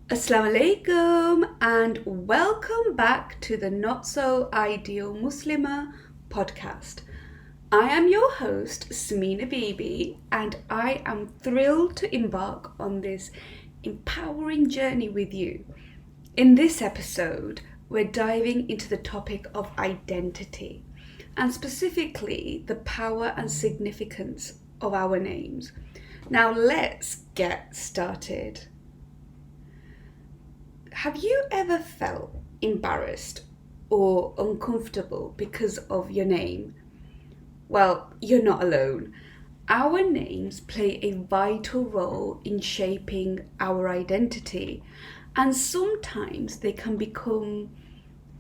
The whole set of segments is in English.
Assalamu alaikum and welcome back to the Not So Ideal Muslimah podcast. I am your host, Samina Bibi, and I am thrilled to embark on this empowering journey with you. In this episode, we're diving into the topic of identity, and specifically the power and significance of our names. Now let's get started. Have you ever felt embarrassed or uncomfortable because of your name? Well, you're not alone. Our names play a vital role in shaping our identity, and sometimes they can become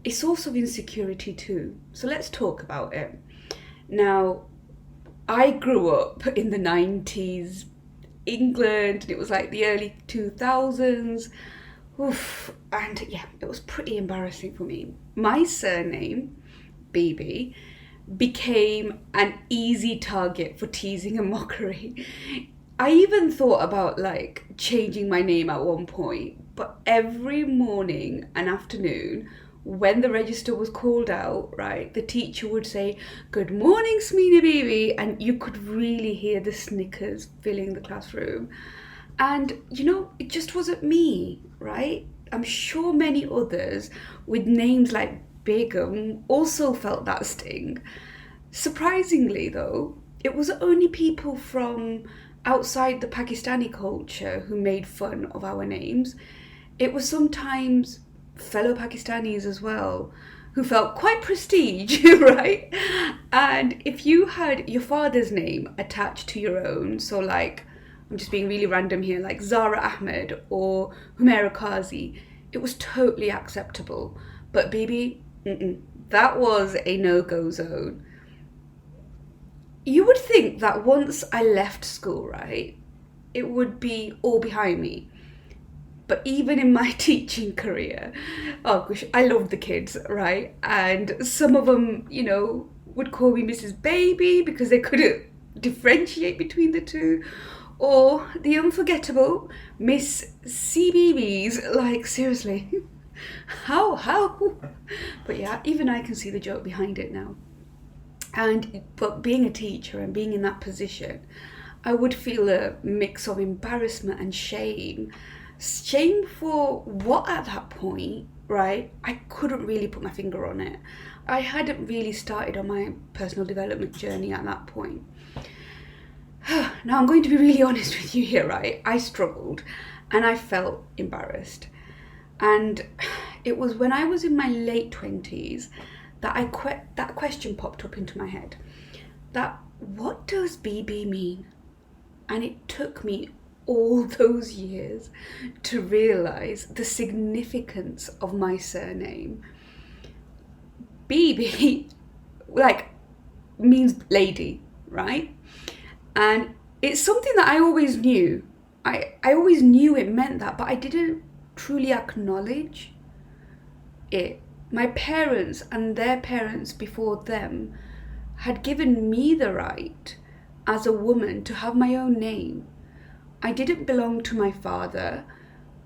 a source of insecurity too. So let's talk about it. Now, I grew up in the 90s, England, and it was like the early 2000s. And yeah, it was pretty embarrassing for me. My surname, Bibi, became an easy target for teasing and mockery. I even thought about changing my name at one point, but every morning and afternoon when the register was called out, right, the teacher would say, "Good morning, Smina Bibi," and you could really hear the snickers filling the classroom. And, it just wasn't me, right? I'm sure many others with names like Begum also felt that sting. Surprisingly, though, it was only people from outside the Pakistani culture who made fun of our names. It was sometimes fellow Pakistanis as well who felt quite prestige, right? And if you had your father's name attached to your own, so I'm just being really random here, like Zara Ahmed or Humaira Qazi, it was totally acceptable. But Bibi, that was a no-go zone. You would think that once I left school, right, it would be all behind me. But even in my teaching career, oh gosh, I loved the kids, right? And some of them, would call me Mrs. Baby because they couldn't differentiate between the two. Or the unforgettable Miss CBBS, seriously, how? But yeah, even I can see the joke behind it now. But being a teacher and being in that position, I would feel a mix of embarrassment and shame. Shame for what at that point, right? I couldn't really put my finger on it. I hadn't really started on my personal development journey at that point. Now, I'm going to be really honest with you here, right? I struggled and I felt embarrassed. And it was when I was in my late 20s that that question popped up into my head. What does BB mean? And it took me all those years to realise the significance of my surname. BB, means lady, right? And it's something that I always knew. I always knew it meant that, but I didn't truly acknowledge it. My parents and their parents before them had given me the right as a woman to have my own name. I didn't belong to my father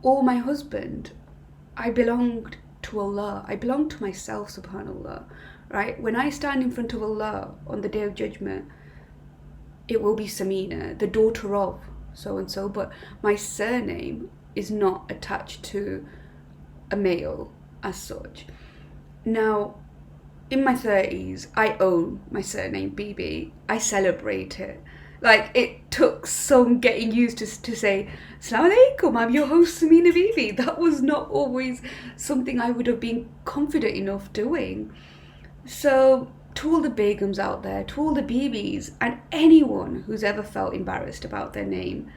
or my husband. I belonged to Allah. I belonged to myself, subhanAllah, right? When I stand in front of Allah on the Day of Judgment, it will be Samina, the daughter of so-and-so, but my surname is not attached to a male as such. Now, in my 30s, I own my surname, Bibi. I celebrate it. It took some getting used to say, "Assalamu alaikum, I'm your host, Samina Bibi." That was not always something I would have been confident enough doing. So, to all the Begums out there, to all the Bibis, and anyone who's ever felt embarrassed about their name,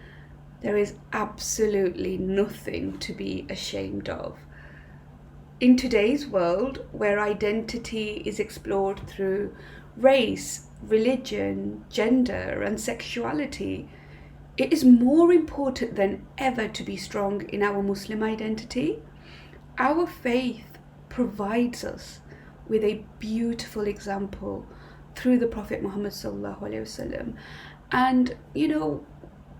there is absolutely nothing to be ashamed of. In today's world, where identity is explored through race, religion, gender, and sexuality, it is more important than ever to be strong in our Muslim identity. Our faith provides us with a beautiful example through the Prophet Muhammad sallallahu alaihi wasallam. And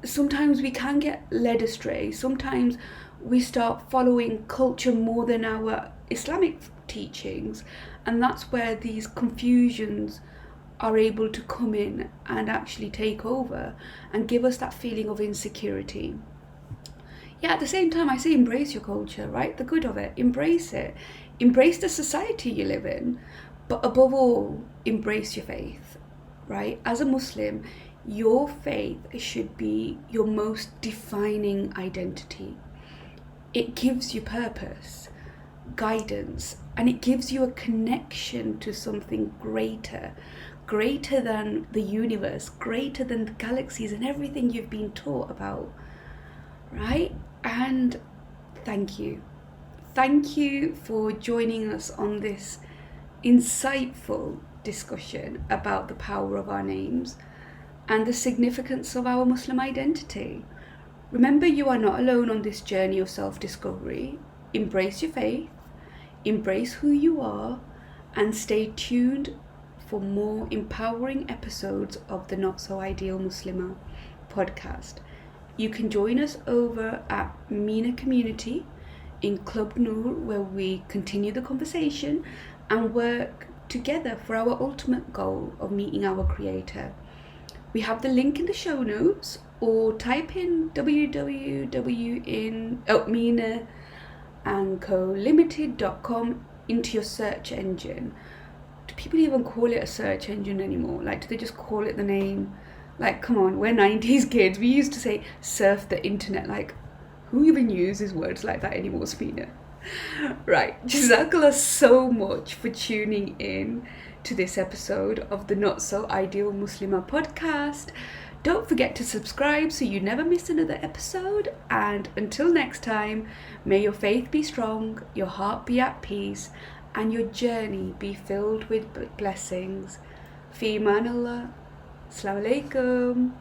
sometimes we can get led astray. Sometimes we start following culture more than our Islamic teachings, and that's where these confusions are able to come in and actually take over and give us that feeling of insecurity. Yeah, at the same time, I say embrace your culture, right? The good of it, embrace it. Embrace the society you live in, but above all, embrace your faith, right? As a Muslim, your faith should be your most defining identity. It gives you purpose, guidance, and it gives you a connection to something greater than the universe, greater than the galaxies and everything you've been taught about, right? And thank you for joining us on this insightful discussion about the power of our names and the significance of our Muslim identity. Remember, you are not alone on this journey of self-discovery. Embrace your faith, embrace who you are, and stay tuned for more empowering episodes of the Not So Ideal Muslimah podcast. You can join us over at Mina Community in Club Noor, where we continue the conversation and work together for our ultimate goal of meeting our Creator. We have the link in the show notes, or type in www.minaandcolimited.com into your search engine. Do people even call it a search engine anymore? Like, do they just call it the name? Like, come on, we're 90s kids. We used to say surf the internet. Like, who even uses words like that anymore, Spina? Right, Jazakallah so much for tuning in to this episode of the Not So Ideal Muslimah podcast. Don't forget to subscribe so you never miss another episode. And until next time, may your faith be strong, your heart be at peace, and your journey be filled with blessings. Fi Manallah. Assalamu alaikum.